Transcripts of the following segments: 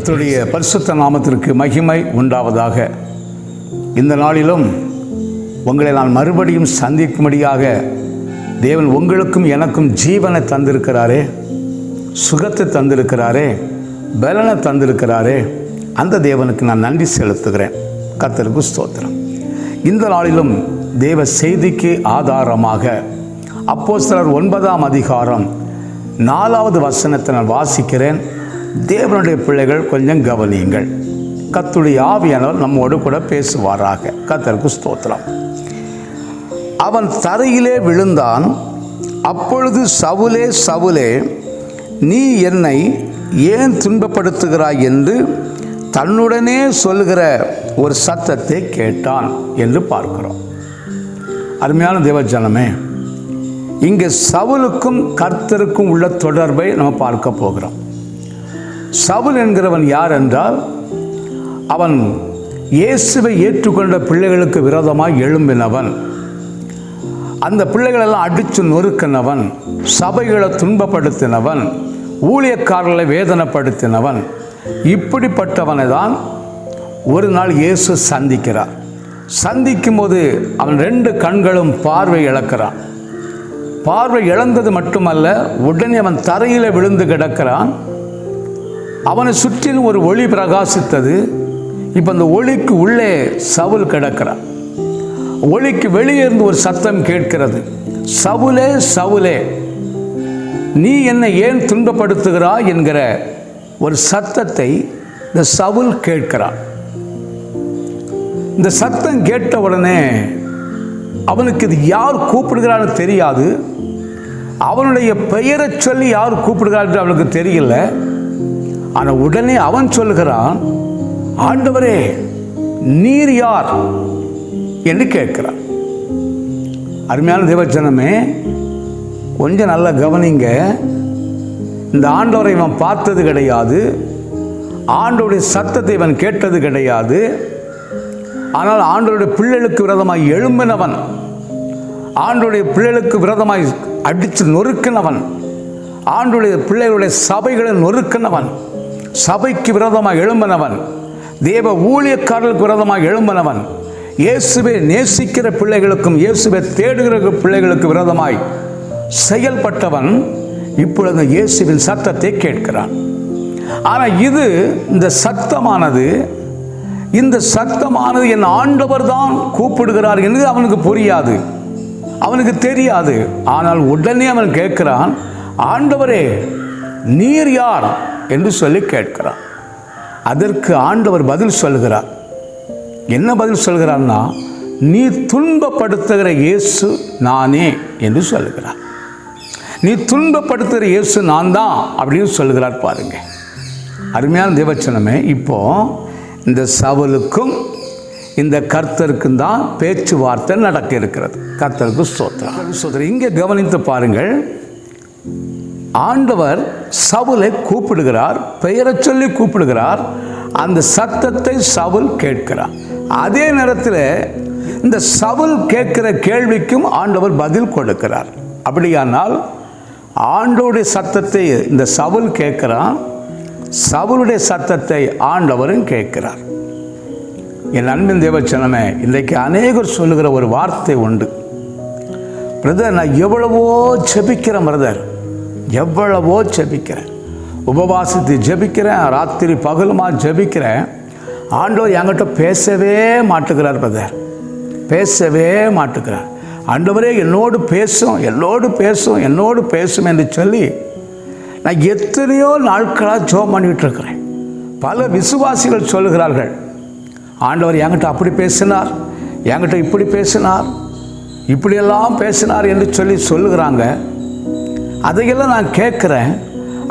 கர்த்தருடைய பரிசுத்த நாமத்திற்கு மகிமை உண்டாவதாக. இந்த நாளிலும் உங்களை நான் மறுபடியும் சந்திக்கும்படியாக தேவன் உங்களுக்கும் எனக்கும் ஜீவனை தந்திருக்கிறாரே, சுகத்தை தந்திருக்கிறாரே, பலனை தந்திருக்கிறாரே. அந்த தேவனுக்கு நான் நன்றி செலுத்துகிறேன். கர்த்தருக்கு ஸ்தோத்திரம். இந்த நாளிலும் தேவ செய்திக்கு ஆதாரமாக அப்போஸ்தலர் 9ஆம் அதிகாரம் 4வது வசனத்தை நான் வாசிக்கிறேன். தேவனுடைய பிள்ளைகள் கொஞ்சம் கவனியுங்கள். கர்த்தருடைய ஆவியானவர் நம்மோடு கூட பேசுவாராக. கர்த்தருக்கு ஸ்தோத்திரம். அவன் தரையிலே விழுந்தான். அப்பொழுது சவுலே, சவுலே, நீ என்னை ஏன் துன்பப்படுத்துகிறாய் என்று தன்னுடனே சொல்லுகிற ஒரு சத்தத்தை கேட்டான் என்று பார்க்கிறோம். அருமையான தேவஜனமே, இங்கே சவுலுக்கும் கர்த்தருக்கும் உள்ள தொடர்பை நம்ம பார்க்க போகிறோம். சவுல் என்கிறவன் யார் என்றால், அவன் இயேசுவை ஏற்றுக்கொண்ட பிள்ளைகளுக்கு விரோதமாக எழும்பினவன். அந்த பிள்ளைகளெல்லாம் அடித்து நொறுக்கினவன், சபைகளை துன்பப்படுத்தினவன், ஊழியக்காரர்களை வேதனைப்படுத்தினவன். இப்படிப்பட்டவனை தான் ஒரு நாள் இயேசு சந்திக்கிறார். சந்திக்கும் போது அவன் 2 கண்களும் பார்வை இழக்கிறான். பார்வை இழந்தது மட்டுமல்ல, உடனே அவன் தரையில் விழுந்து கிடக்கிறான். அவனை சுற்றிலும் ஒரு ஒளி பிரகாசித்தது. இப்போ அந்த ஒளிக்கு உள்ளே சவுல் கிடக்கிறான். ஒளிக்கு வெளியே இருந்து ஒரு சத்தம் கேட்கிறது. சவுலே, சவுலே, நீ என்னை ஏன் துன்பப்படுத்துகிறாய் என்கிற ஒரு சத்தத்தை இந்த சவுல் கேட்கிறான். இந்த சத்தம் கேட்ட உடனே அவனுக்கு இது யார் கூப்பிடுகிறான்னு தெரியாது. அவனுடைய பெயரை சொல்லி யார் கூப்பிடுகிறார் என்று அவனுக்கு தெரியல. ஆனால் உடனே அவன் சொல்லுகிறான், ஆண்டவரே, நீர் யார் என்று கேட்கிறான். அருமையான தேவஜனமே, கொஞ்சம் நல்லா கவனிங்க. இந்த ஆண்டவரை இவன் பார்த்தது கிடையாது, ஆண்டவருடைய சத்தத்தை இவன் கேட்டது கிடையாது. ஆனால் ஆண்டவருடைய பிள்ளைகளுக்கு விரோதமாய் எழும்பினவன், ஆண்டவருடைய பிள்ளைகளுக்கு விரோதமாய் அடித்து நொறுக்கினவன், ஆண்டவருடைய பிள்ளைகளுடைய சபைகளை நொறுக்கினவன், சபைக்கு விரோதமாக எழும்பினவன், தேவ ஊழியக்காரர்களுக்கு விரோதமாக எழும்பினவன், இயேசுவை நேசிக்கிற பிள்ளைகளுக்கும் இயேசுவை தேடுகிற பிள்ளைகளுக்கு விரோதமாய் செயல்பட்டவன் இப்பொழுது இயேசுவின் சத்தத்தை கேட்கிறான். ஆனால் இந்த சத்தமானது என் ஆண்டவர் தான் கூப்பிடுகிறார் என்று அவனுக்கு புரியாது, அவனுக்கு தெரியாது. ஆனால் உடனே அவன் கேட்கிறான், ஆண்டவரே, நீர் யார் என்று சொல்லி கேட்கிறான். அதற்கு ஆண்டவர் பதில் சொல்கிறார். என்ன பதில் சொல்கிறார்னா, நீ துன்பப்படுத்துகிற இயேசு நானே என்று சொல்கிறார். நீ துன்பப்படுத்துகிற இயேசு நான் தான் அப்படின்னு சொல்கிறார். பாருங்க, அருமையான தேவச்சனமே, இப்போ இந்த சவுலுக்கும் இந்த கர்த்தருக்கும் தான் பேச்சுவார்த்தை நடக்க இருக்கிறது. கர்த்தருக்கு ஸ்தோத்திரம். இங்கே கவனித்து பாருங்கள். ஆண்டவர் சவுலை கூப்பிடுகிறார், பெயரை சொல்லி கூப்பிடுகிறார். அந்த சத்தத்தை சவுல் கேட்கிறார். அதே நேரத்தில் இந்த சவுல் கேட்கிற கேள்விக்கும் ஆண்டவர் பதில் கொடுக்கிறார். அப்படியானால் ஆண்டவருடைய சத்தத்தை இந்த சவுல் கேட்கிறான், சவுளுடைய சத்தத்தை ஆண்டவரும் கேட்கிறார். என் அன்பின் தேவச்சனமே, இன்றைக்கு அநேகர் சொல்லுகிற ஒரு வார்த்தை உண்டு. பிரதர், நான் எவ்வளவோ ஜெபிக்கிறேன் பிரதர், எவ்வளவோ ஜெபிக்கிறேன், உபவாசித்து ஜெபிக்கிறேன், ராத்திரி பகலுமா ஜெபிக்கிறேன், ஆண்டவர் என்கிட்ட பேசவே மாட்டுக்கிறார் பிரதர், பேசவே மாட்டுக்கிறார். ஆண்டவரே என்னோடு பேசும், என்னோடு பேசும் என்று சொல்லி நான் எத்தனையோ நாட்களாக ஜெபம் பண்ணிகிட்டு இருக்கிறேன். பல விசுவாசிகள் சொல்லுகிறார்கள், ஆண்டவர் என்கிட்ட அப்படி பேசினார், என்கிட்ட இப்படி பேசினார், இப்படியெல்லாம் பேசினார் என்று சொல்லி சொல்லுகிறாங்க. அதையெல்லாம் நான் கேட்குறேன்.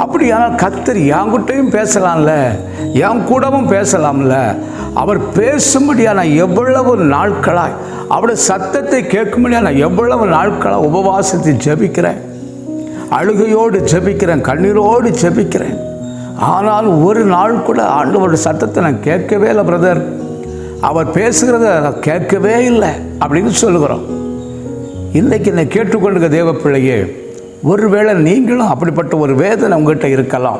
அப்படியானால் கர்த்தர் என்கிட்டையும் பேசலாம்ல, என் கூடவும் பேசலாம்ல. அவர் பேசும்படியாக நான் எவ்வளவு நாட்களாய், அவருடைய சத்தத்தை கேட்கும்படியாக நான் எவ்வளவு நாட்களாக உபவாசத்தை ஜெபிக்கிறேன், அழுகையோடு ஜெபிக்கிறேன், கண்ணீரோடு ஜெபிக்கிறேன். ஆனால் ஒரு நாள் கூட ஆண்டவருடைய சத்தத்தை நான் கேட்கவே இல்லை பிரதர், அவர் பேசுகிறத கேட்கவே இல்லை அப்படின்னு சொல்லுகிறோம். இன்றைக்கு என்னை கேட்டுக்கொண்டிருக்க தேவ பிள்ளையே, ஒருவேளை நீங்களும் அப்படிப்பட்ட ஒரு வேதனை உங்கள்கிட்ட இருக்கலாம்.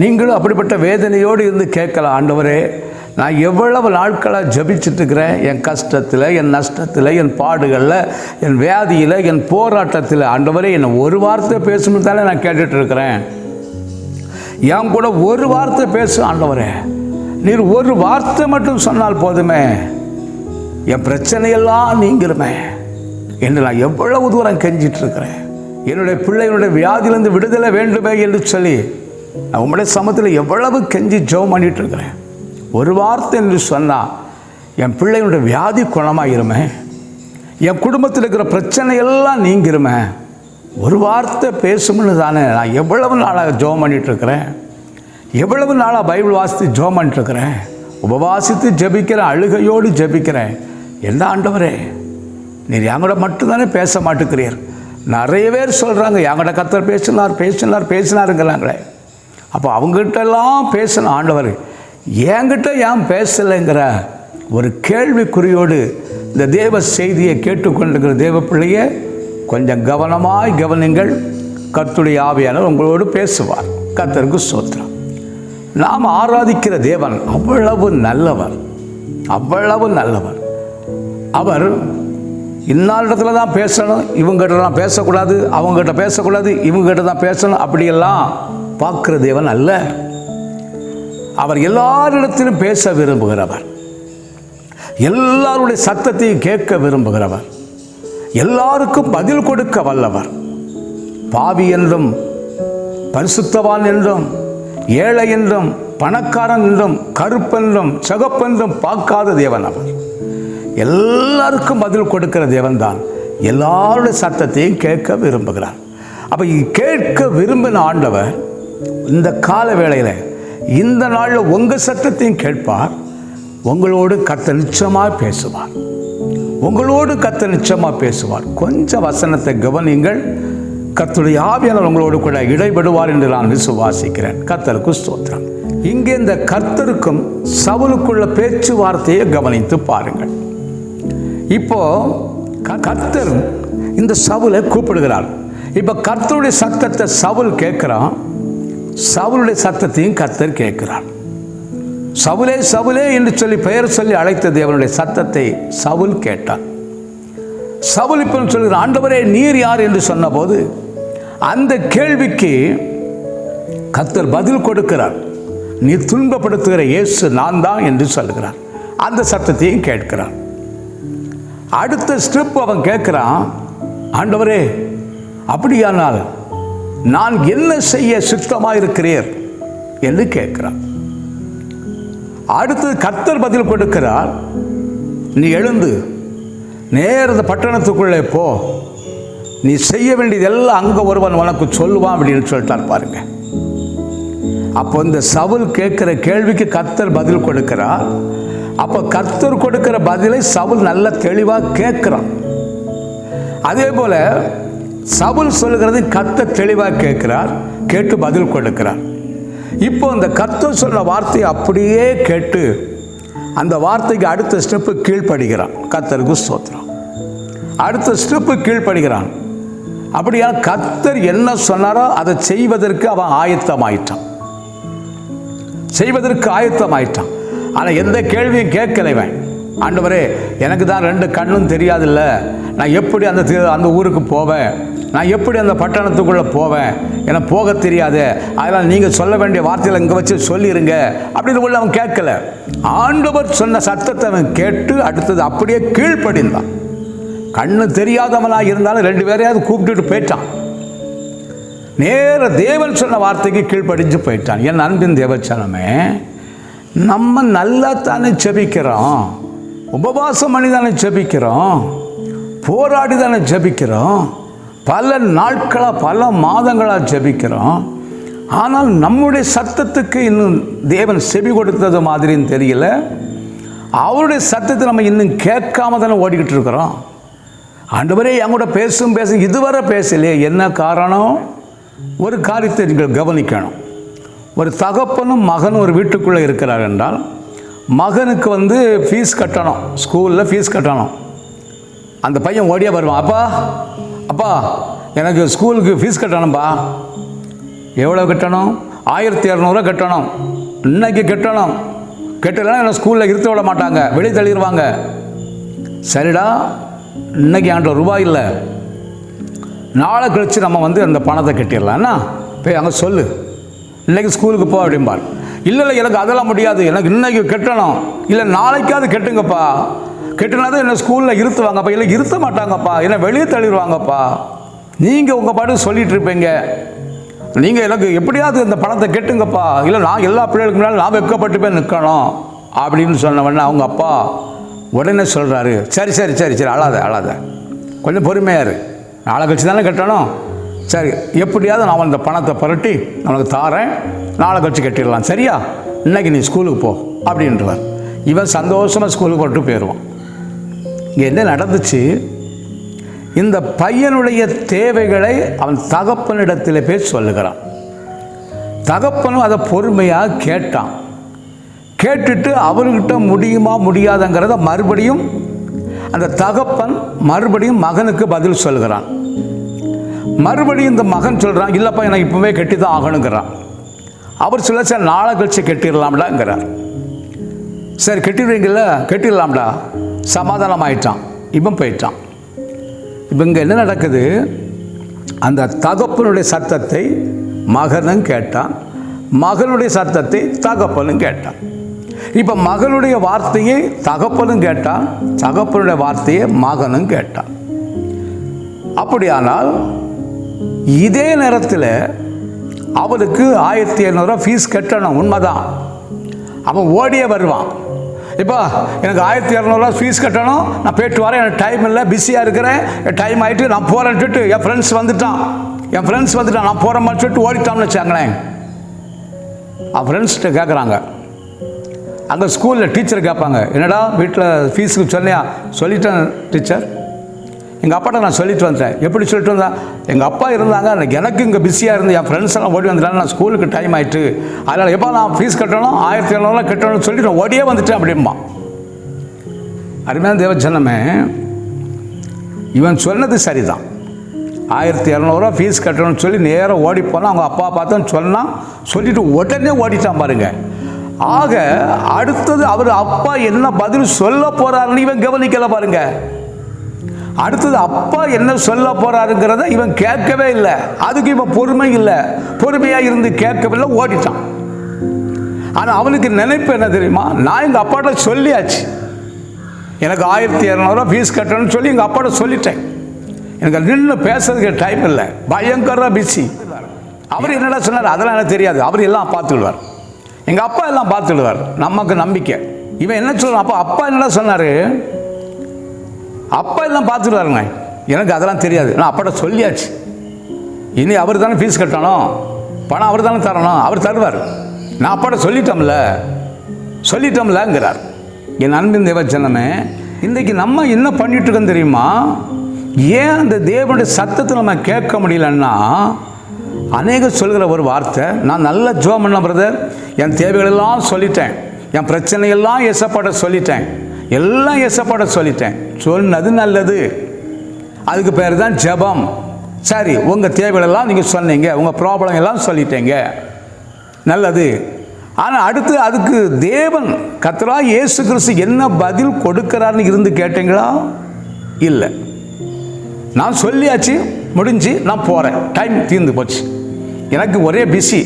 நீங்களும் அப்படிப்பட்ட வேதனையோடு இருந்து கேட்கலாம், ஆண்டவரே நான் எவ்வளவு நாட்களாக ஜபிச்சுட்ருக்கிறேன், என் கஷ்டத்தில், என் நஷ்டத்தில், என் பாடுகளில், என் வியாதியில், என் போராட்டத்தில், ஆண்டவரே என்னை ஒரு வார்த்தை பேசணும் தானே நான் கேட்டுட்ருக்கிறேன். என் கூட ஒரு வார்த்தை பேசும் ஆண்டவரே, நீர் ஒரு வார்த்தை மட்டும் சொன்னால் போதுமே, என் பிரச்சனையெல்லாம் நீங்கிருமே என்று நான் எவ்வளவு தூரம் கெஞ்சிட்ருக்கிறேன். என்னுடைய பிள்ளைகளுடைய வியாதியிலிருந்து விடுதலை வேண்டுமே என்று சொல்லி நான் உங்களுடைய சமத்தில் எவ்வளவு கெஞ்சி ஜெபம் பண்ணிகிட்ருக்கிறேன். ஒரு வார்த்தை என்று சொன்னால் என் பிள்ளைகளுடைய வியாதி குணமாகிருமே, என் குடும்பத்தில் இருக்கிற பிரச்சனை எல்லாம் நீங்கிருமே, ஒரு வார்த்தை பேசும்னு தானே நான் எவ்வளவு நாளாக ஜெபம் பண்ணிகிட்ருக்கிறேன். எவ்வளவு நாளாக பைபிள் வாசித்து ஜெபம் பண்ணிட்டுருக்கிறேன், உபவாசித்து ஜெபிக்கிறேன், அழுகையோடு ஜெபிக்கிறேன். என்ன ஆண்டவரே நீர் என்கூட மட்டும்தானே பேச மாட்டேங்கிறீர். நிறைய பேர் சொல்கிறாங்க என்கிட்ட கர்த்தர் பேசினாருங்கிறாங்களே. அப்போ அவங்ககிட்டெல்லாம் பேசணும், ஆண்டவர் என்கிட்ட ஏன் பேசலைங்கிற ஒரு கேள்விக்குறியோடு இந்த தேவ செய்தியை கேட்டுக்கொண்டிருக்கிற தேவ பிள்ளையை கொஞ்சம் கவனமாய் கவனிங்கள். கர்த்தருடைய ஆவியானவர் உங்களோடு பேசுவார். கர்த்தருக்கு ஸ்தோத்திரம். நாம் ஆராதிக்கிற தேவன் அவ்வளவு நல்லவர், அவ்வளவு நல்லவர். அவர் இன்னாரிடத்துல தான் பேசணும், இவங்ககிட்ட தான் பேசக்கூடாது, அவங்ககிட்ட பேசக்கூடாது, இவங்ககிட்ட தான் பேசணும், அப்படியெல்லாம் பார்க்குற தேவன் அல்ல. அவர் எல்லாரிடத்திலும் பேச விரும்புகிறவர், எல்லாருடைய சத்தத்தையும் கேட்க விரும்புகிறவர், எல்லாருக்கும் பதில் கொடுக்க வல்லவர். பாவி என்றும் பரிசுத்தவான் என்றும் ஏழை என்றும் பணக்காரன் என்றும் கருப்பென்றும் சிகப்பென்றும் பார்க்காத தேவன் அவர். எல்லாருக்கும் பதில் கொடுக்கிற தேவன் தான். எல்லாருடைய சத்தத்தையும் கேட்க விரும்புகிறார். அப்போ கேட்க விரும்பின ஆண்டவர் இந்த கால வேளையில் இந்த நாளில் உங்கள் சத்தத்தையும் கேட்பார். உங்களோடு கர்த்தர் நிச்சயமாக பேசுவார். உங்களோடு கர்த்தர் நிச்சயமாக பேசுவார். கொஞ்சம் வசனத்தை கவனிங்கள். கர்த்தருடைய ஆவியானவர் உங்களோடு கூட இடைபடுவார் என்று நான் விசுவாசிக்கிறேன். கர்த்தருக்கு ஸ்தோத்திரம். இங்கே இந்த கர்த்தருக்கும் சவுலுக்குள்ள பேச்சுவார்த்தையை கவனித்து பாருங்கள். இப்போ கர்த்தர் இந்த சவுலை கூப்பிடுகிறார். இப்போ கர்த்தருடைய சத்தத்தை சவுல் கேட்கிறான், சவுலுடைய சத்தத்தையும் கர்த்தர் கேட்கிறார். சவுலே சவுலே என்று சொல்லி பெயர் சொல்லி அழைத்த தேவனுடைய சத்தத்தை சவுல் கேட்டார். சவுல் இப்போ சொல்கிற, ஆண்டவரே நீர் யார் என்று சொன்னபோது அந்த கேள்விக்கு கர்த்தர் பதில் கொடுக்கிறார். நீ துன்பப்படுத்துகிற இயேசு நான் தான் என்று சொல்கிறார். அந்த சத்தத்தையும் கேட்கிறார். அடுத்த ஸ்டெப் அவன் கேட்கிறான், ஆண்டவரே அப்படியானால் நான் என்ன செய்ய சுத்தமாக இருக்கிறீர் என்று கேட்கிறான். அடுத்து கர்த்தர் பதில் கொடுக்கிறார், நீ எழுந்து நேர பட்டணத்துக்குள்ளே போ, நீ செய்ய வேண்டியதெல்லாம் அங்கே ஒருவன் உனக்கு சொல்லுவான் அப்படின்னு சொல்லிட்டார் பாருங்க. அப்போ இந்த சவுல் கேட்கிற கேள்விக்கு கர்த்தர் பதில் கொடுக்கிறார். அப்போ கர்த்தர் கொடுக்கிற பதிலை சவுல் நல்ல தெளிவாக கேட்கிறான். அதே போல சவுல் சொல்லுகிறது கர்த்தர் தெளிவாக கேட்கிறார், கேட்டு பதில் கொடுக்கிறார். இப்போ இந்த கர்த்தர் சொன்ன வார்த்தையை அப்படியே கேட்டு அந்த வார்த்தைக்கு அடுத்த ஸ்டெப்பு கீழ்ப்படுகிறான். கர்த்தருக்கு ஸ்தோத்திரம். அடுத்த ஸ்டெப்பு கீழ்ப்படுகிறான். அப்படியா கர்த்தர் என்ன சொன்னாரோ அதை செய்வதற்கு அவன் ஆயத்தமாயிட்டான், செய்வதற்கு ஆயத்தமாயிட்டான். ஆனால் எந்த கேள்வியும் கேட்கலைவன். ஆண்டவரே எனக்கு தான் 2 கண்ணும் தெரியாதில்ல, நான் எப்படி அந்த ஊருக்கு போவேன், நான் எப்படி அந்த பட்டணத்துக்குள்ளே போவேன், எனக்கு போக தெரியாது, அதனால் நீங்கள் சொல்ல வேண்டிய வார்த்தைகளை இங்கே வச்சு சொல்லிடுங்க அப்படின்னு உள்ள அவன் கேட்கல. ஆண்டவர் சொன்ன சத்தத்தை அவன் கேட்டு அடுத்தது அப்படியே கீழ்ப்படிந்தான். கண்ணு தெரியாதவனாக இருந்தாலும் 2 பேரையாவது கூப்பிட்டுட்டு போயிட்டான். நேர தேவன் சொன்ன வார்த்தைக்கு கீழ்ப்படிஞ்சு போயிட்டான். என் அன்பின் தேவச்சனமே, நம்ம நல்லா தானே ஜெபிக்கிறோம், உபவாசம் பண்ணி தானே ஜெபிக்கிறோம், போராடி தானே ஜெபிக்கிறோம், பல நாட்களாக பல மாதங்களாக ஜெபிக்கிறோம். ஆனால் நம்முடைய சத்தத்துக்கு இன்னும் தேவன் செவி கொடுத்தது மாதிரின்னு தெரியல. அவருடைய சத்தத்தை நம்ம இன்னும் கேட்காம தானே ஓடிக்கிட்டு இருக்கிறோம். ஆண்டவரே என் கூட பேசும் இதுவரை பேசலையே, என்ன காரணம்? ஒரு காரியத்தை நீங்கள் கவனிக்கணும். ஒரு தகப்பனும் மகனும் ஒரு வீட்டுக்குள்ளே இருக்கிறார் என்றால் மகனுக்கு ஃபீஸ் கட்டணும், ஸ்கூலில் ஃபீஸ் கட்டணும். அந்த பையன் ஓடியே வருவான், அப்பா அப்பா எனக்கு ஸ்கூலுக்கு ஃபீஸ் கட்டணும்பா. எவ்வளோ கட்டணும்? 1200 கட்டணும், இன்னைக்கு கட்டணும், கட்டலைன்னா என்ன ஸ்கூலில் இருத்த விட மாட்டாங்க, வெளியே தள்ளிடுவாங்க. சரிடா, இன்னைக்கு என்கிட்ட ரூபாய் இல்லை, நாளை கழித்து நம்ம அந்த பணத்தை கட்டிடலாம்னா போய் அங்கே சொல்லு, இன்றைக்கி ஸ்கூலுக்கு போ அப்படிம்பார். இல்லை எனக்கு அதெல்லாம் முடியாது, எனக்கு இன்றைக்கி கட்டணும், இல்லை நாளைக்காவது கட்டுங்கப்பா, கட்டினாதான் என்ன ஸ்கூலில் இருத்துவாங்கப்பா, இல்லை இருத்த மாட்டாங்கப்பா, என்ன வெளியே தள்ளிடுவாங்கப்பா. நீங்கள் உங்கள் பாட்டு சொல்லிகிட்டு இருப்பீங்க, நீங்கள் எனக்கு எப்படியாவது இந்த பணத்தை கட்டுங்கப்பா, இல்லை நான் எல்லா பிள்ளைகளுக்கு முன்னாலும் நான் வெட்கப்பட்டு போய் நிற்கணும் அப்படின்னு சொன்னவொடனே அவங்க அப்பா உடனே சொல்கிறாரு, சரி சரி சரி சரி அழாத, கொஞ்சம் பொறுமையாரு, நாளை கழிச்சு தானே கட்டணும், சரி எப்படியாவது நான் அந்த பணத்தை புரட்டி உனக்கு தாரேன், நாளை கழிச்சு கட்டிடலாம், சரியா, இன்னைக்கு நீ ஸ்கூலுக்கு போ அப்படின்றவர். இவன் சந்தோஷமாக ஸ்கூலுக்கு போட்டு போயிடுவான். இங்கே என்ன நடந்துச்சு, இந்த பையனுடைய தேவைகளை அவன் தகப்பனிடத்தில் போய் சொல்லுகிறான். தகப்பனும் அதை பொறுமையாக கேட்டான். கேட்டுட்டு அவர்கிட்ட முடியுமா முடியாதுங்கிறத மறுபடியும் அந்த தகப்பன் மறுபடியும் மகனுக்கு பதில் சொல்கிறான். மறுபடியும் இந்த மகன் சொல்கிறான், இல்லைப்பா எனக்கு இப்போவே கட்டி தான் ஆகணுங்கிறான். அவர் சொல்ல, சார் நாளை கழிச்சு கட்டிடலாம்டாங்கிறார். சரி கட்டிடுவீங்கள, கட்டிடலாம்டா, சமாதானம் ஆயிட்டான். இவன் போயிட்டான். இப்போ இங்கே என்ன நடக்குது, அந்த தகப்பனுடைய சத்தத்தை மகனும் கேட்டான், மகனுடைய சத்தத்தை தகப்பனும் கேட்டான். இப்போ மகனுடைய வார்த்தையை தகப்பனும் கேட்டான், தகப்பனுடைய வார்த்தையை மகனும் கேட்டான். அப்படியானால் இதே நேரத்தில் அவனுக்கு 1500 ஃபீஸ் கட்டணும், உண்மைதான். அவன் ஓடியே வருவான், இப்போ எனக்கு 1200 ஃபீஸ் கட்டணும், நான் போய்ட்டு வரேன், எனக்கு டைம் இல்லை, பிஸியாக இருக்கிறேன், டைம் ஆகிட்டு நான் போகிறேன்ட்டு என் ஃப்ரெண்ட்ஸ் வந்துட்டான், நான் போகிற மாதிரி சொல்லிட்டு ஓடிட்டான்னு வச்சாங்களேன். அவன் ஃப்ரெண்ட்ஸ்கிட்ட கேட்குறாங்க, அங்கே ஸ்கூலில் டீச்சர் கேட்பாங்க, என்னடா வீட்டில் ஃபீஸுக்கு சொன்னியா? சொல்லிட்டேன் டீச்சர், எங்கள் அப்பாட்ட நான் சொல்லிட்டு வந்தேன். எப்படி சொல்லிட்டு வந்தேன்? எங்கள் அப்பா இருந்தாங்க, எனக்கு இங்கே பிஸியாக இருந்து என் ஃப்ரெண்ட்ஸ் எல்லாம் ஓடி வந்துட்டாங்க, நான் ஸ்கூலுக்கு டைம் ஆகிட்டு, அதனால் எப்போ நான் ஃபீஸ் கட்டணும், 1700 கட்டணும்னு சொல்லிட்டு நான் ஓடியே வந்துட்டேன் அப்படிம்பா. அருமையான தேவஜனமே, இவன் சொன்னது சரிதான். 1200 ஃபீஸ் கட்டணும்னு சொல்லி நேராக ஓடி போனால் அவங்க அப்பா பார்த்தோன்னு சொன்னான், சொல்லிட்டு உடனே ஓடிட்டான் பாருங்க. ஆக அடுத்தது அவர் அப்பா என்ன பதில் சொல்ல போறாருன்னு இவன் கவனிக்கல பாருங்க. அடுத்தது அப்பா என்ன சொல்ல போறாருங்கிறத இவன் கேட்கவே இல்லை. அதுக்கு இவன் பொறுமை இல்லை, பொறுமையாக இருந்து கேட்கவில்லை, ஓடிட்டான். ஆனால் அவனுக்கு நினைப்பு என்ன தெரியுமா, நான் எங்கள் அப்பாட்ட சொல்லியாச்சு, எனக்கு 1200 ஃபீஸ் கட்டணும்னு சொல்லி எங்கள் அப்பாட்ட சொல்லிட்டேன், எனக்கு நின்று பேசுறதுக்கு டைம் இல்லை, பயங்கர பிஸி. அவர் என்னடா சொன்னார் அதெல்லாம் எனக்கு தெரியாது, அவர் எல்லாம் பார்த்துடுவார், எங்கள் அப்பா எல்லாம் பார்த்துடுவார், நமக்கு நம்பிக்கை. இவன் என்ன சொல்கிறான், அப்பா என்னடா சொன்னார், அப்பா எல்லாம் பார்த்துடுவாருங்க, எனக்கு அதெல்லாம் தெரியாது, நான் அப்பாட்ட சொல்லியாச்சு, இனி அவர் தானே ஃபீஸ் கட்டணும், பணம் அவர் தானே தரணும், அவர் தருவார், நான் அப்பாட்ட சொல்லிட்டோம்லங்கிறார். என் அன்பின் தேவஜனமே, இன்றைக்கு நம்ம என்ன பண்ணிட்டு இருக்கோம் தெரியுமா, ஏன் அந்த தேவனுடைய சத்தத்தை நம்ம கேட்க முடியலன்னா, அநேக சொல்கிற ஒரு வார்த்தை, நான் நல்ல ஜெபம் பண்ண பிரதர், என் தேவைகளெல்லாம் சொல்லிட்டேன், என் பிரச்சனையெல்லாம் ஏசப்பாட்ட சொல்லிட்டேன், எல்லாம் ஏசப்பாட்ட சொல்லிட்டேன், சொன்னது நல்லது, அதுக்கு பேர் தான் ஜெபம். சரி, உங்கள் தேவைகளெல்லாம் நீங்கள் சொன்னீங்க, உங்கள் ப்ராப்ளம் எல்லாம் சொல்லிட்டீங்க, நல்லது. ஆனால் அடுத்து அதுக்கு தேவன் கர்த்தராகிய இயேசு கிறிஸ்து என்ன பதில் கொடுக்கிறார்னு இருந்து கேட்டீங்களா? இல்லை. நான் சொல்லியாச்சு, முடிஞ்சு, நான் போகிறேன், டைம் தீர்ந்து போச்சு, எனக்கு ஒரே பிஸி,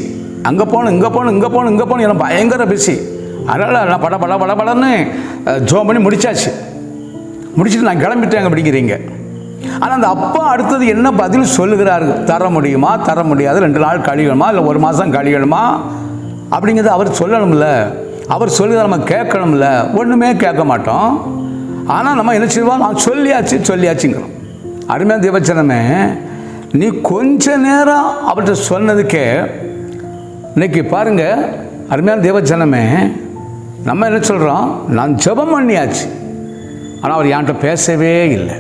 அங்கே போகணும் இங்கே போகணும் எனக்கு பயங்கர பிஸி, அதனால் நான் படன்னு ஜோம் பண்ணி முடிச்சுட்டு நான் கிளம்பிட்டேன் அப்படிங்கிறீங்க. ஆனால் அந்த அப்பா அடுத்தது என்ன பதில் சொல்லுகிறாரு, தர முடியுமா தர முடியாது, 2 நாள் கழியணுமா இல்லை 1 மாதம் கழியணுமா அப்படிங்கிறது அவர் சொல்லணும்ல, அவர் சொல்லுகிறத நம்ம கேட்கணும்ல. ஒன்றுமே கேட்க மாட்டோம். ஆனால் நம்ம என்ன செய்வோம், நான் சொல்லியாச்சுங்கிறோம். அருமையான தேவச்சனமே, நீ கொஞ்ச நேரம் அவர்கிட்ட சொன்னதுக்கே இன்னைக்கு பாருங்க, அருமையான தேவச்சனமே, நம்ம என்ன சொல்கிறோம், நான் ஜெபம் பண்ணியாச்சு, ஆனால் அவர் என்கிட்ட பேசவே இல்லை.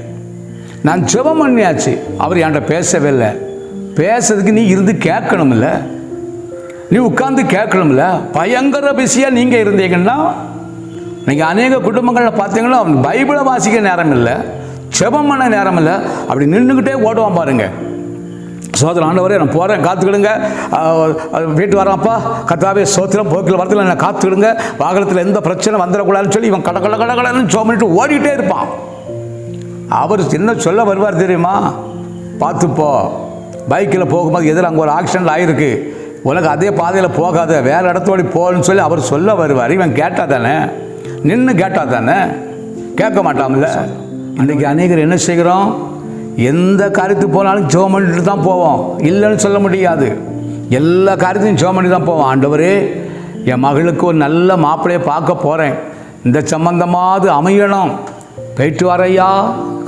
நான் ஜெபம் பண்ணியாச்சு, அவர் என்கிட்ட பேசவே இல்லை. பேசுறதுக்கு நீ இருந்து கேட்கணும்ல, நீ உட்கார்ந்து கேட்கணும்ல. பயங்கர பிஸியாக நீங்கள் இருந்தீங்கன்னா, நீங்கள் அநேக குடும்பங்களில் பார்த்தீங்கன்னா பைபிளை வாசிக்க நேரம் இல்லை, ஜெபம் பண்ண நேரம் இல்லை, அப்படி நின்றுக்கிட்டே ஓடுவான் பாருங்க. சோதரம் ஆண்டவரே நான் போகிறேன் காத்துக்கிடுங்க, வீட்டு வரான்ப்பா கர்த்தாவே சோத்திரம் போக்கில் வரத்தில் என்னை காத்துக்கிடுங்க, வாகனத்தில் எந்த பிரச்சனை வந்துடக்கூடாதுன்னு சொல்லி இவன் கடன்னு சோமனிட்டு ஓடிட்டே இருப்பான். அவர் என்ன சொல்ல வருவார் தெரியுமா? பார்த்துப்போ, பைக்கில் போகும்போது எதில் அங்கே ஒரு ஆக்சிடென்ட் ஆகிருக்கு, உனக்கு அதே பாதையில் போகாத, வேறு இடத்தோடி போகணுன்னு சொல்லி அவர் சொல்ல வருவார். இவன் கேட்டால் தானே, நின்று கேட்டால் தானே, கேட்க மாட்டான்ல. இன்றைக்கி அநேகர் என்ன செய்கிறோம்? எந்த காரியத்துக்கு போனாலும் ஜெபம் பண்ணிட்டு தான் போவோம், இல்லைன்னு சொல்ல முடியாது. எல்லா காரியத்தையும் ஜெபம் பண்ணி தான் போவோம். ஆண்டவரே என் மகளுக்கு ஒரு நல்ல மாப்பிள்ளையை பார்க்க போகிறேன், இந்த சம்பந்தமாவது அமையணும், போயிட்டு வரையா,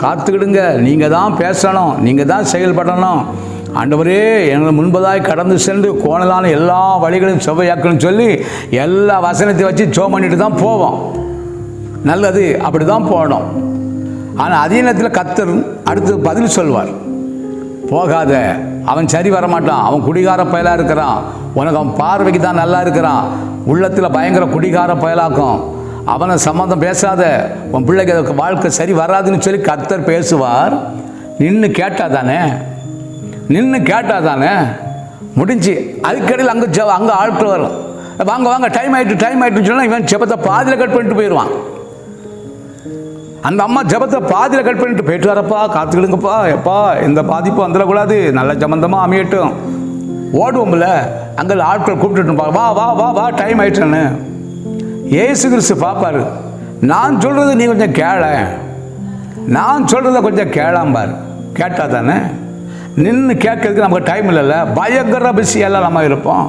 காத்துக்கிடுங்க, நீங்கள் தான் பேசணும், நீங்கள் தான் செயல்படணும். ஆண்டவரே எங்களை முன்பதாய் கடந்து சென்று கோணலான எல்லா வழிகளையும் செவ்வையாக்கணும்னு சொல்லி எல்லா வசனத்தை வச்சு ஜெபம் பண்ணிட்டு தான் போவோம். நல்லது, அப்படி தான் போகணும். ஆனால் அதே நேரத்தில் கர்த்தர் அடுத்து பதில் சொல்வார். போகாத, அவன் சரி வரமாட்டான், அவன் குடிகார பயலாக இருக்கிறான், உனக்கு அவன் பார்வைக்கு தான் நல்லா இருக்கிறான், உள்ளத்தில் பயங்கர குடிகார பயலாக்கும், அவனை சம்மந்தம் பேசாத, உன் பிள்ளைக்கு வாழ்க்கை சரி வராதுன்னு சொல்லி கர்த்தர் பேசுவார். நின்று கேட்டால் தானே, நின்று கேட்டால் தானே முடிஞ்சு. அதுக்கடையில் அங்கே ஆட்கள் வரும், வாங்க டைம் ஆகிட்டுன்னு சொன்னால் இவன் ஜெபத்தை பாதியில் கட் பண்ணிட்டு போயிடுவான். அந்த அம்மா ஜெபத்தை பாதியில் கட் பண்ணிட்டு போயிட்டு வரப்பா, காத்துக்கிடுங்கப்பா, எப்பா எந்த பாதிப்பும் வந்துடக்கூடாது, நல்ல சம்பந்தமாக அமையட்டும், ஓடுவோம்ல. அங்கே ஆட்கள் கூப்பிட்டுட்டு வா வா வா வா டைம் ஆயிட்டுன்னு ஏசு கிறிஸ்து பார்ப்பாரு. நான் சொல்கிறது நீ கொஞ்சம் கேள, நான் சொல்கிறத கொஞ்சம் கேளாம்பார். கேட்டால் தானே, நின்று கேட்கறதுக்கு நமக்கு டைம் இல்லைல்ல, பயங்கர பிஸியெல்லாம் நம்ம இருப்போம்.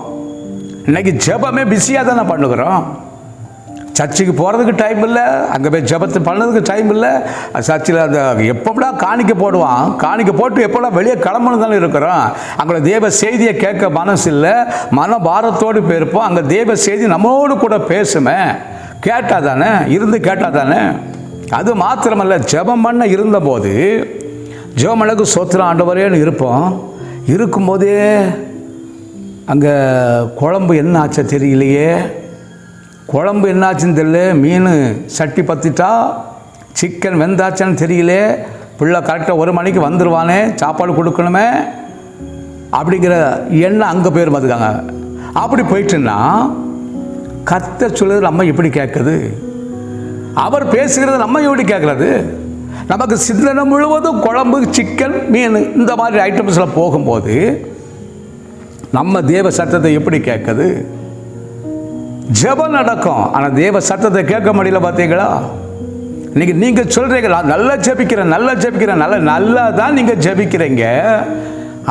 இன்றைக்கி ஜெபமே பிஸியாக தானே பண்ணுகிறோம். சர்ச்சுக்கு போகிறதுக்கு டைம் இல்லை, அங்கே போய் ஜெபத்தை பண்ணதுக்கு டைம் இல்லை. சர்ச்சில் அந்த எப்போடா காணிக்க போடுவான், காணிக்க போட்டு எப்போடா வெளியே கிளம்பணும் தானே இருக்கிறோம். அங்கே தேவ செய்தியை கேட்க மனசு இல்லை, மன பாரத்தோடு போயிருப்போம். அங்கே தேவ செய்தி நம்மளோடு கூட பேசுமே, கேட்டால் தானே, இருந்து கேட்டால் தானே. அது மாத்திரமல்ல, ஜெபம் பண்ண இருந்தபோது ஜெபமனுக்கு சோத்திரம் ஆண்டவரேன்னு இருப்போம். இருக்கும்போதே அங்கே குழம்பு என்ன ஆச்சா தெரியலையே, குழம்பு என்னாச்சுன்னு தெரியல, மீன் சட்டி பற்றிட்டா, சிக்கன் வெந்தாச்சான்னு தெரியல, பிள்ளை கரெக்டாக 1 மணிக்கு வந்துடுவானே, சாப்பாடு கொடுக்கணுமே அப்படிங்கிற எண்ணம் அங்கே போயிடும். பார்த்துக்காங்க. அப்படி போயிட்டுன்னா கர்த்தர் சொல்லுறது நம்ம எப்படி கேட்குது, அவர் பேசுகிறது நம்ம எப்படி கேட்குறது? நமக்கு சிந்தனை முழுவதும் குழம்பு, சிக்கன், மீன் இந்த மாதிரி ஐட்டம்ஸில் போகும்போது நம்ம தேவ சத்தத்தை எப்படி கேட்குது? ஜெபம் நடக்கும், ஆனால் தேவ சத்தத்தை கேட்க முடியல. பார்த்தீங்களா? இன்னைக்கு நீங்கள் சொல்கிறீங்களா, நல்லா ஜெபிக்கிறேன் நல்லா தான் நீங்கள் ஜெபிக்கிறீங்க,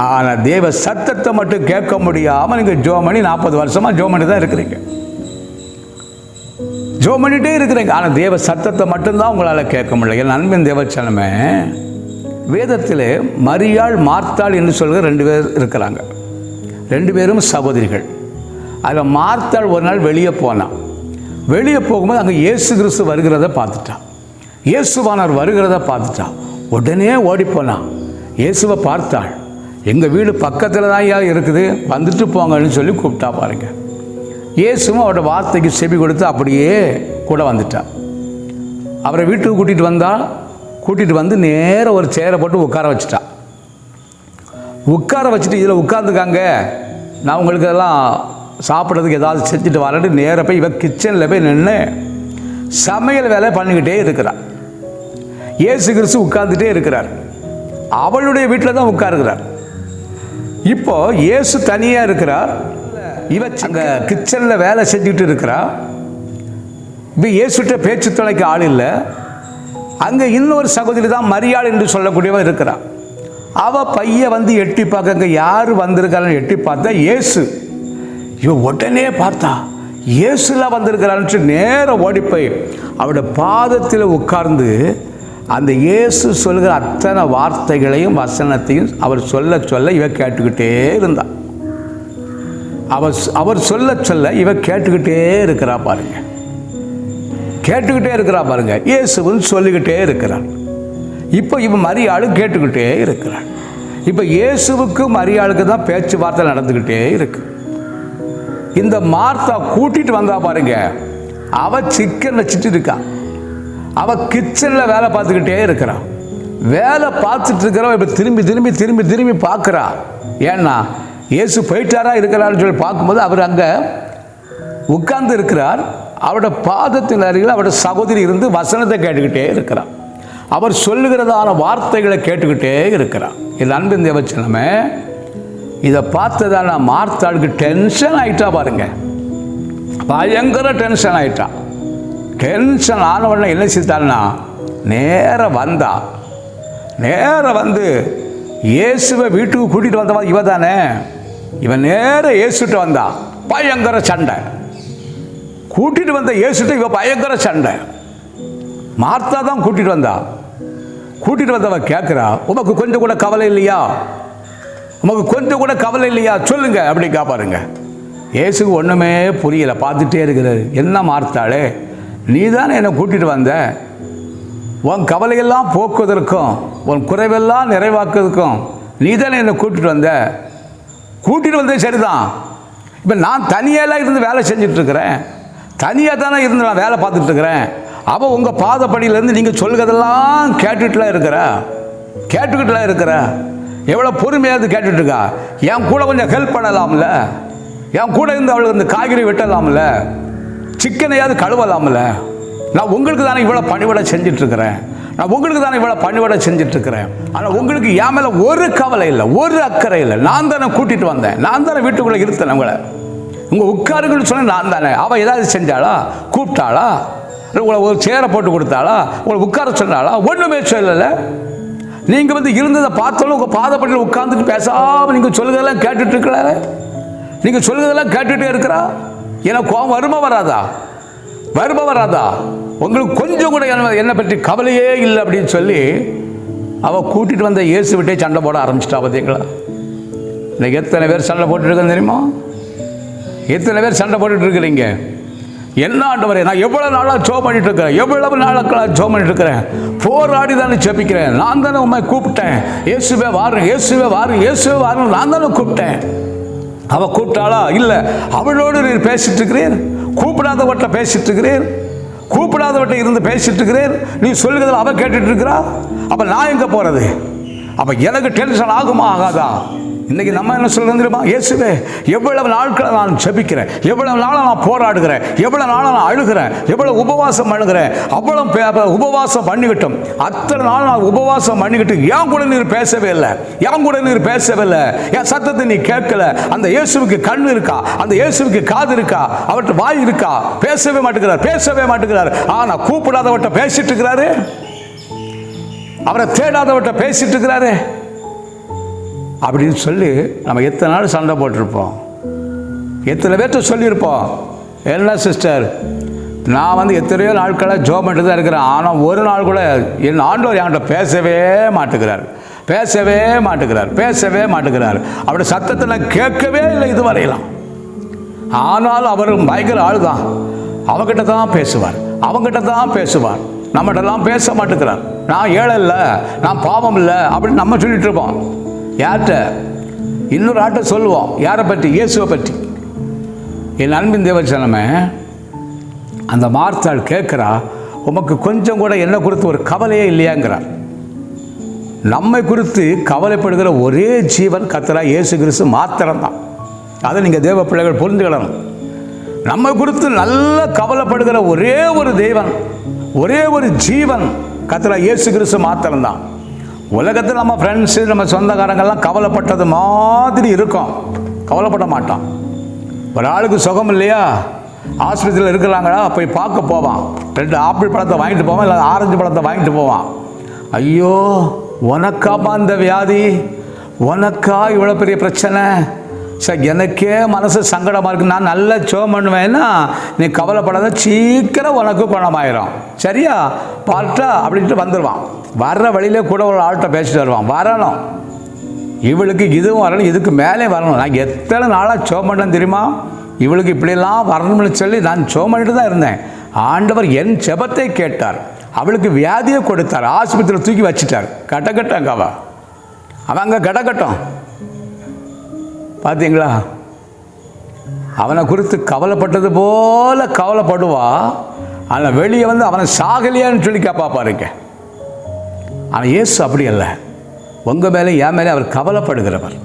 ஆனால் தேவ சத்தத்தை மட்டும் கேட்க முடியாமல் நீங்கள் ஜெபம் பண்ணி 40 வருஷமாக ஜெபம் பண்ணி தான் இருக்கிறீங்க, ஜெபம் பண்ணிகிட்டே இருக்கிறீங்க. ஆனால் தேவ சத்தத்தை மட்டும்தான் உங்களால் கேட்க முடியல. என் அன்பின் தேவச்சனமே, வேதத்தில் மரியாள் மார்த்தாள் என்று சொல்கிற 2 பேர் இருக்கிறாங்க. 2 பேரும் சகோதரிகள். அதில் மார்த்தாள் ஒரு நாள் வெளியே போனான். வெளியே போகும்போது அங்கே இயேசு கிறிஸ்து வருகிறத பார்த்துட்டான். இயேசுவானவர் வருகிறத பார்த்துட்டான். உடனே ஓடிப்போனான். இயேசுவை பார்த்தாள். எங்கள் வீடு பக்கத்தில் தான் இருக்குது, வந்துட்டு போங்கன்னு சொல்லி கூப்பிட்டா பாருங்க. இயேசுவும் அவரோட வார்த்தைக்கு செவி கொடுத்து அப்படியே கூட வந்துட்டான். அவரை வீட்டுக்கு கூட்டிகிட்டு வந்து நேராக ஒரு சேரை போட்டு உட்கார வச்சுட்டான். உட்கார வச்சுட்டு இதில் உட்காந்துக்காங்க, நான் உங்களுக்கு எல்லாம் சாப்பிட்றதுக்கு ஏதாவது செஞ்சுட்டு வரட்டு நேராக போய் இவன் கிச்சனில் போய் நின்று சமையல் வேலை பண்ணிக்கிட்டே இருக்கிறார். இயேசு கிறிஸ்து உட்கார்ந்துட்டே இருக்கிறார். அவளுடைய வீட்டில் தான் உட்காருகிறார். இப்போ இயேசு தனியாக இருக்கிறார், இவன் அங்கே கிச்சனில் வேலை செஞ்சுக்கிட்டு இருக்கிறார். இப்போ இயேசுகிட்ட பேச்சு துணைக்கு ஆள் இல்லை. அங்கே இன்னொரு சகோதரி தான் மரியாள் என்று சொல்லக்கூடியவ இருக்கிறார். அவள் பையன் வந்து எட்டி பார்க்க, அங்கே யார் வந்திருக்காருன்னு எட்டி பார்த்தா இயேசு. இவன் உடனே பார்த்தா இயேசுலாம் வந்திருக்கிறான்னு நேராக ஓடிப்போய் அவருடைய பாதத்தில் உட்கார்ந்து அந்த இயேசு சொல்கிற அத்தனை வார்த்தைகளையும் வசனத்தையும் அவர் சொல்ல இவன் கேட்டுக்கிட்டே இருந்தான். அவர் சொல்ல இவ கேட்டுக்கிட்டே இருக்கிறா பாருங்க, கேட்டுக்கிட்டே இருக்கிறா பாருங்க. இயேசுவும் சொல்லிக்கிட்டே இருக்கிறான். இப்போ இவன் மரியாளும் கேட்டுக்கிட்டே இருக்கிறான். இப்போ இயேசுவுக்கு மரியாளுக்கு தான் பேச்சுவார்த்தை நடந்துக்கிட்டே இருக்கு. இந்த மார்த்தா கூட்டிட்டு வந்தா பாருங்க, அவ சிக்கன் வச்சுட்டு இருக்கா, அவ கிச்சனில் வேலை பார்த்துக்கிட்டே இருக்கிறான். வேலை பார்த்துட்டு இருக்கிறவ இப்போ திரும்பி பார்க்குறா. ஏன்னா இயேசு போயிட்டாரா இருக்கிறாருன்னு சொல்லி பார்க்கும்போது அவர் அங்கே உட்கார்ந்து இருக்கிறார். அவருடைய பாதத்தின் அருகில் அவருடைய சகோதரி இருந்து வசனத்தை கேட்டுக்கிட்டே இருக்கிறார். அவர் சொல்லுகிறதான வார்த்தைகளை கேட்டுக்கிட்டே இருக்கிறார். இது அன்பின் தேவச்சனமே, இதை பார்த்ததான மார்த்தாளுக்கு டென்ஷன் ஆகிட்டா பாருங்க, பயங்கர டென்ஷன் ஆகிட்டா. டென்ஷன் ஆனவொடனே என்ன செய்தாள்னா நேராக வந்து இயேசுவை வீட்டுக்கு கூட்டிகிட்டு வந்தவன் இவ தானே. இவன் நேராக இயேசுகிட்ட வந்தா, பயங்கர சண்டை. கூட்டிகிட்டு வந்த இயேசுகிட்ட இவ பயங்கர சண்டை. மார்த்தா தான் கூட்டிகிட்டு வந்தவ கேட்குறா, உமக்கு கொஞ்சம் கூட கவலை இல்லையா? உமக்கு கொஞ்சம் கூட கவலை இல்லையா? சொல்லுங்க அப்படி காப்பாருங்க. இயேசுக்கு ஒன்றுமே புரியலை, பார்த்துட்டே இருக்கிறாரு. என்ன மார்த்தாளே, நீ தானே என்னை கூட்டிகிட்டு வந்த, உன் கவலையெல்லாம் போக்குவதற்கும் உன் குறைவெல்லாம் நிறைவாக்குவதற்கும் நீ தானே என்னை கூட்டிகிட்டு வந்தே சரிதான். இப்போ நான் தனியெல்லாம் இருந்து வேலை செஞ்சிட்ருக்கிறேன், தனியாக தானே இருந்து நான் வேலை பார்த்துட்ருக்கிறேன். அவள் உங்கள் பாதப்படியிலேருந்து நீங்கள் சொல்லுறதெல்லாம் கேட்டுக்கிட்டுலாம் இருக்கிற எவ்வளோ பொறுமையாக கேட்டுட்ருக்கா. என் கூட கொஞ்சம் ஹெல்ப் பண்ணலாம்ல, என் கூட இருந்து அவளுக்கு இந்த காய்கறி வெட்டலாம்ல, சிக்கனையாவது கழுவலாம்ல. நான் உங்களுக்கு தானே இவ்வளோ பணிவிட செஞ்சிட்ருக்கிறேன், ஆனால் உங்களுக்கு என் மேலே ஒரு கவலை இல்லை, ஒரு அக்கறை இல்லை. நான் தானே கூட்டிகிட்டு வந்தேன், நான் தானே வீட்டுக்குள்ளே இருந்தேன். உங்களை உங்கள் உட்காருங்கன்னு சொன்ன நான் தானே. அவள் ஏதாவது செஞ்சாளா? கூப்பிட்டாளா? உங்களை ஒரு சேரை போட்டு கொடுத்தாளா? உங்களை உட்கார சொன்னாளா? ஒன்றுமே சொல்லலை. நீங்கள் வந்து இருந்ததை பார்த்தாலும் உங்கள் பாதப்பட்டியில் உட்காந்துட்டு பேசாமல் நீங்கள் சொல்லுறதெல்லாம் கேட்டுகிட்டே இருக்கிறா. எனக்கு கோபம் வருமா வராதா? உங்களுக்கு கொஞ்சம் கூட என்னை பற்றி கவலையே இல்லை அப்படின்னு சொல்லி அவள் கூட்டிகிட்டு வந்த இயேசு விட்டே சண்டை போட ஆரம்பிச்சிட்டா. பார்த்தீங்களா? இன்னைக்கு எத்தனை பேர் சண்டை போட்டுருக்கேன்னு தெரியுமா? எத்தனை பேர் சண்டை போட்டுட்டு இருக்கிறீங்க? என்ன ஆண்டவரே, நான் எவ்வளோ நாளாக ஜெபம் பண்ணிட்டு இருக்கிறேன், போராடி தானே ஜெபிக்கிறேன். நான் தானே உண்மை கூப்பிட்டேன், இயேசுவே வாருன்னு நான் தானே கூப்பிட்டேன். அவள் கூப்பிட்டாளா? இல்லை. அவளோடு நீர் பேசிட்டு இருக்கிறீர், கூப்பிடாதவட்ட பேசிட்டு இருக்கிறீர், இருந்து பேசிட்டு இருக்கிறீர். நீ சொல்லுகிறதில் அவள் கேட்டுட்டு இருக்கிறா. அப்போ நான் எங்கே போகிறது? அப்போ எனக்கு டென்ஷன் ஆகுமா ஆகாதா? இன்றைக்கி நம்ம என்ன சொல்கிறது தெரியுமா? இயேசுவே, எவ்வளவு நாட்களை நான் ஜெபிக்கிறேன், எவ்வளவு நாளாக நான் போராடுகிறேன், எவ்வளவு நாளாக நான் அழுகிறேன், எவ்வளவு உபவாசம் பண்ணுகிறேன், அவ்வளோ உபவாசம் பண்ணிக்கிட்டோம். அத்தனை நாள் நான் உபவாசம் பண்ணிக்கிட்டு என் கூட நீர் பேசவே இல்லை, என் சத்தத்தை நீ கேட்கல. அந்த இயேசுவுக்கு கண் இருக்கா? அந்த இயேசுவுக்கு காது இருக்கா? அவர்கிட்ட வாய் இருக்கா? பேசவே மாட்டேங்கிறார். ஆனால் கூப்பிடாதவர்கிட்ட பேசிட்டு இருக்கிறாரு, அவரை தேடாதவர்கிட்ட பேசிட்டு இருக்கிறாரு அப்படின்னு சொல்லி நம்ம எத்தனை நாள் சண்டை போட்டிருப்போம், எத்தனை பேர்கிட்ட சொல்லியிருப்போம். என்ன சிஸ்டர், நான் வந்து எத்தனையோ நாட்களாக ஜெபம் பண்ணிட்டு தான் இருக்கிறேன், ஆனால் ஒரு நாள் கூட என் ஆண்டவர் என்கிட்ட பேசவே மாட்டேங்கிறார். அவருடைய சத்தத்தை நான் கேட்கவே இல்லை இதுவரையெல்லாம். ஆனாலும் அவர் பயங்கர ஆள் தான், அவங்ககிட்ட தான் பேசுவார், நம்மகிட்டலாம் பேச மாட்டேங்கிறார். நான் ஏழை இல்லை, நான் பாவம் இல்லை அப்படின்னு நம்ம சொல்லிட்டு இருப்போம். யார்கிட்ட? இன்னொரு ஆட்டை சொல்லுவோம். யாரை பற்றி? இயேசுவை பற்றி. என் அன்பின் தேவச்சனமே, அந்த மார்த்தாள் கேட்குறா, உமக்கு கொஞ்சம் கூட என்ன குறித்து ஒரு கவலையே இல்லையாங்கிறார். நம்மை குறித்து கவலைப்படுகிற ஒரே ஜீவன் கர்த்தராகிய இயேசு கிறிஸ்து மாத்திரம்தான். அதை நீங்கள் தேவ பிள்ளைகள் புரிந்துக்கிடணும். நம்மை குறித்து நல்ல கவலைப்படுகிற ஒரே ஒரு தெய்வன், ஒரே ஒரு ஜீவன் கர்த்தராகிய இயேசு கிறிஸ்து மாத்திரம்தான். உலகத்தில் நம்ம ஃப்ரெண்ட்ஸு, நம்ம சொந்தக்காரங்கள்லாம் கவலைப்பட்டது மாதிரி இருக்கும், கவலைப்பட மாட்டோம். ஒரு ஆளுக்கு சுகம் இல்லையா, ஆஸ்பத்திரியில் இருக்கிறாங்களா, போய் பார்க்க போவான், 2 ஆப்பிள் பழத்தை வாங்கிட்டு போவான், இல்லை ஆரஞ்சு பழத்தை வாங்கிட்டு போவான். ஐயோ, உனக்காப்பா இந்த வியாதி, உனக்கா இவ்வளோ பெரிய பிரச்சனை, சார் எனக்கே மனசு சங்கடமாக இருக்குது, நான் நல்லா ஜெபம் பண்ணுவேன்னா நீ கவலைப்படாத, சீக்கிரம் உனக்கு குணமாயிரும், சரியா பாட்டா அப்படின்ட்டு வந்துடுவான். வர்ற வழியிலே கூட ஒரு ஆள்கிட்ட பேசிட்டு வருவான். வரணும், இவளுக்கு இதுவும் வரணும், இதுக்கு மேலே வரணும். நான் எத்தனை நாளாக ஜெபம் பண்ணேன் தெரியுமா, இவளுக்கு இப்படியெல்லாம் வரணும்னு சொல்லி நான் ஜெபம் பண்ணிட்டு தான் இருந்தேன். ஆண்டவர் என் ஜெபத்தை கேட்டார், அவளுக்கு வியாதியை கொடுத்தார், ஆஸ்பத்திரியில் தூக்கி வச்சுட்டார். கட்டக்கட்டாங்க அவன் அங்கே கடக்கட்டும். பார்த்தீங்களா, அவனை குறித்து கவலைப்பட்டது போல கவலைப்படுவா, ஆனால் வெளியே வந்து அவனை சாகலையான்னு சொல்லி கேட்பா பாருங்க. ஆனால் இயேசு அப்படி அல்ல, உங்கள் மேலே என் மேலே அவர் கவலைப்படுகிறவர்.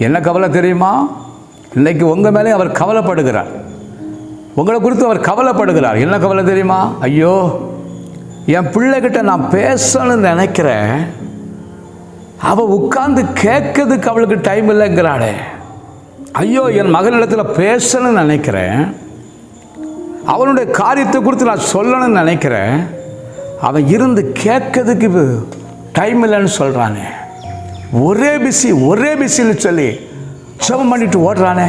என்ன கவலை தெரியுமா? இன்றைக்கி உங்கள் மேலே அவர் கவலைப்படுகிறார். உங்களை குறித்து அவர் கவலைப்படுகிறார். என்ன கவலை தெரியுமா? ஐயோ, என் பிள்ளைகிட்ட நான் பேசணும்னு நினைக்கிறேன், அவள் உட்கார்ந்து கேட்கறதுக்கு அவளுக்கு டைம் இல்லைங்கிறாளே. ஐயோ, என் மகனிடத்தில் பேசணும்னு நினைக்கிறேன், அவனுடைய காரியத்தை குறித்து நான் சொல்லணும்னு நினைக்கிறேன், அவன் இருந்து கேட்கறதுக்கு டைம் இல்லைன்னு சொல்கிறானே. ஒரே பிஸின்னு சொல்லி ஜெபம் பண்ணிட்டு ஓடுறானே.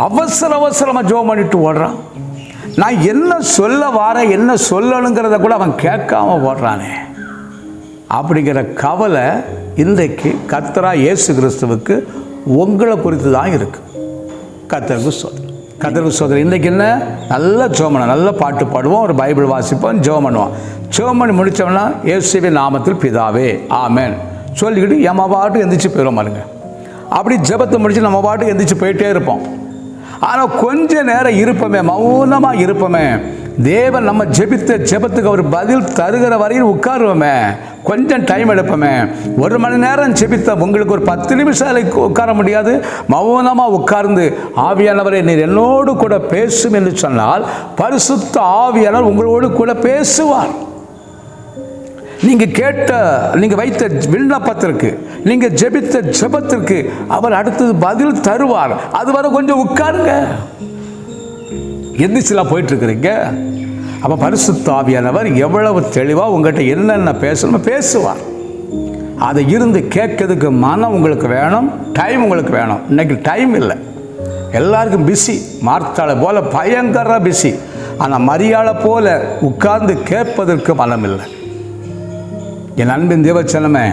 அவசரமாக ஜெபம் பண்ணிட்டு ஓடுறான். நான் என்ன சொல்ல வாரேன், என்ன சொல்லணுங்கிறத கூட அவன் கேட்காம ஓடுறானே. அப்படிங்கிற கவலை இன்றைக்கு கர்த்தராகிய இயேசு கிறிஸ்துவுக்கு உங்களை குறித்து தான் இருக்கு. கர்த்தருக்கு சோதனை. இன்றைக்கு என்ன? நல்ல ஜெபம் பண்ண, நல்ல பாட்டு பாடுவோம், ஒரு பைபிள் வாசிப்போம், ஜெபம் பண்ணுவோம். ஜெபம் பண்ணி முடித்தோம்னா இயேசுவின் நாமத்தில் பிதாவே ஆமென் சொல்லிக்கிட்டு நம்ம பாட்டு எந்திரிச்சு போயிடும் பாருங்க. அப்படி ஜெபத்தை முடிச்சு நம்ம பாட்டு எந்திரிச்சு போயிட்டே இருப்போம். ஆனால் கொஞ்ச நேரம் இருப்போமே, மௌனமாக இருப்போமே, தேவன் நம்ம ஜெபத்துக்கு அவர் பதில் தருகிற வரையில் உட்காருவோமே, கொஞ்சம் டைம் எடுப்போமே. 1 மணி நேரம் ஜெபித்த உங்களுக்கு ஒரு 10 நிமிஷம் உட்கார முடியாது? மௌனமாக உட்கார்ந்து ஆவியானவரை நீர் என்னோடு கூட பேசும் என்று சொன்னால் பரிசுத்த ஆவியானவர் உங்களோடு கூட பேசுவார். நீங்கள் வைத்த விண்ணப்பத்திற்கு, நீங்கள் ஜெபித்த ஜெபத்திற்கு அவர் அடுத்தது பதில் தருவார். அதுவரை கொஞ்சம் உட்காருங்க. எந்திரிச்சுலாம் போயிட்டுருக்குறீங்க. அப்போ பரிசுத்த ஆவியானவர் எவ்வளவு தெளிவாக உங்கள்கிட்ட என்னென்ன பேசணுமோ பேசுவார். அதை இருந்து கேட்கறதுக்கு மனம் உங்களுக்கு வேணும், டைம் உங்களுக்கு வேணும். இன்றைக்கி டைம் இல்லை, எல்லாருக்கும் பிஸி. மார்த்தாளை போல் பயங்கர பிஸி. ஆனால் மரியாதை போல் உட்கார்ந்து கேட்பதற்கு மனம் இல்லை. என் அன்பின் தேவச்சனமே,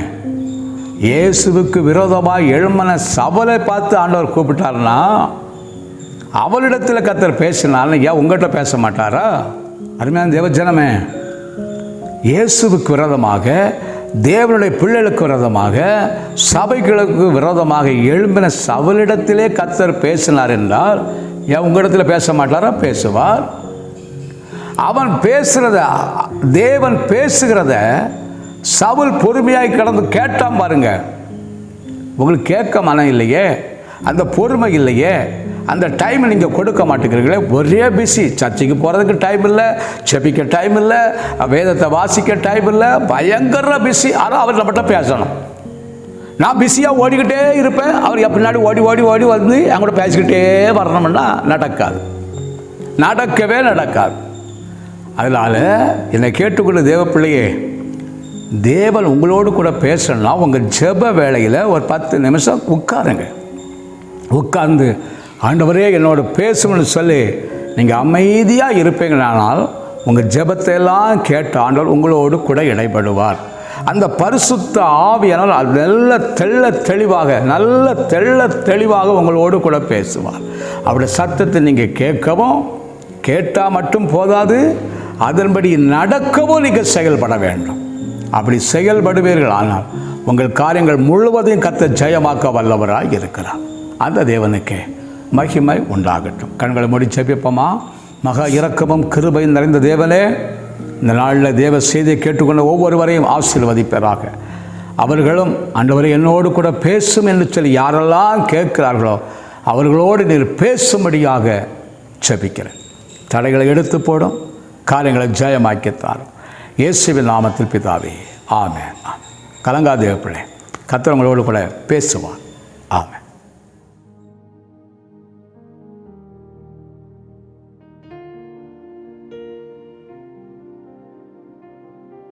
இயேசுவுக்கு விரோதமாக எழும்பின சபலை பார்த்து ஆண்டவர் கூப்பிட்டாருன்னா அவளிடத்தில் கர்த்தர் பேசினாலும் ஏன் உங்கள்கிட்ட பேச மாட்டாரா? அருமையான தேவஜனமே, இயேசுவுக்கு விரோதமாக, தேவனுடைய பிள்ளைகளுக்கு விரோதமாக, சபைகளுக்கு விரோதமாக எழும்பின சபலிடத்திலே கர்த்தர் பேசினார் என்றால் ஏன் உங்களிடத்தில் பேச மாட்டாரா? பேசுவார். அவன் பேசுகிறத, தேவன் பேசுகிறத சவுல் பொறுமையாய் கடந்து கேட்டான் பாருங்க. உங்களுக்கு கேட்க மனம் இல்லையே, அந்த பொறுமை இல்லையே, அந்த டைம் நீங்கள் கொடுக்க மாட்டேங்கிறீங்களே. ஒரே பிஸி. சர்ச்சைக்கு போகிறதுக்கு டைம் இல்லை, செபிக்க டைம் இல்லை, வேதத்தை வாசிக்க டைம் இல்லை, பயங்கர பிஸி. ஆனால் அவர் நம்மகிட்ட பேசணும். நான் பிஸியாக ஓடிக்கிட்டே இருப்பேன், அவர் பின்னாடி ஓடி வந்து என் கூட பேசிக்கிட்டே வரணும்னா நடக்கவே நடக்காது. அதனால் என்னை கேட்டுக்கொள்ள தேவ பிள்ளையே, தேவன் உங்களோடு கூட பேசணும்னா உங்கள் ஜெப வேளையில் ஒரு 10 நிமிஷம் உட்காருங்க. உட்கார்ந்து ஆண்டவரே என்னோட பேசணும்னு சொல்லி நீங்கள் அமைதியாக இருப்பீங்களானால் உங்கள் ஜெபத்தை எல்லாம் கேட்ட ஆண்டவர் உங்களோடு கூட இடைப்படுவார். அந்த பரிசுத்த ஆவியானவர் நல்ல தெளிவாக உங்களோடு கூட பேசுவார். அவருடைய சத்தத்தை நீங்கள் கேட்டால் மட்டும் போதாது, அதன்படி நடக்கவும் நீங்கள் செயல்பட வேண்டும். அப்படி செயல்படுவீர்கள் ஆனால் உங்கள் காரியங்கள் முழுவதையும் கர்த்தர் ஜெயமாக்க வல்லவராய் இருக்கிறார். அந்த தேவனுக்கே மகிமை உண்டாகட்டும். கண்களை மூடி ஜெபிப்போமா? மகா இரக்கமும் கிருபையும் நிறைந்த தேவனே, இந்த நாளில் தேவ செய்தியை கேட்டுக்கொண்ட ஒவ்வொருவரையும் ஆசீர்வதிப்பதாக. அவர்களும் ஆண்டவரே என்னோடு கூட பேசும் என்று சொல்லி யாரெல்லாம் கேட்கிறார்களோ அவர்களோடு நீர் பேசும்படியாக ஜெபிக்கிறேன். தடைகளை எடுத்து போடும், காரியங்களை ஜெயமாக்கித்தாரும். இயேசுவின் நாமத்தில் பிதாவே ஆமென். கலங்காதே பிள்ளை, கர்த்தர் உங்களோடு கூட பேசுவார். ஆமென்.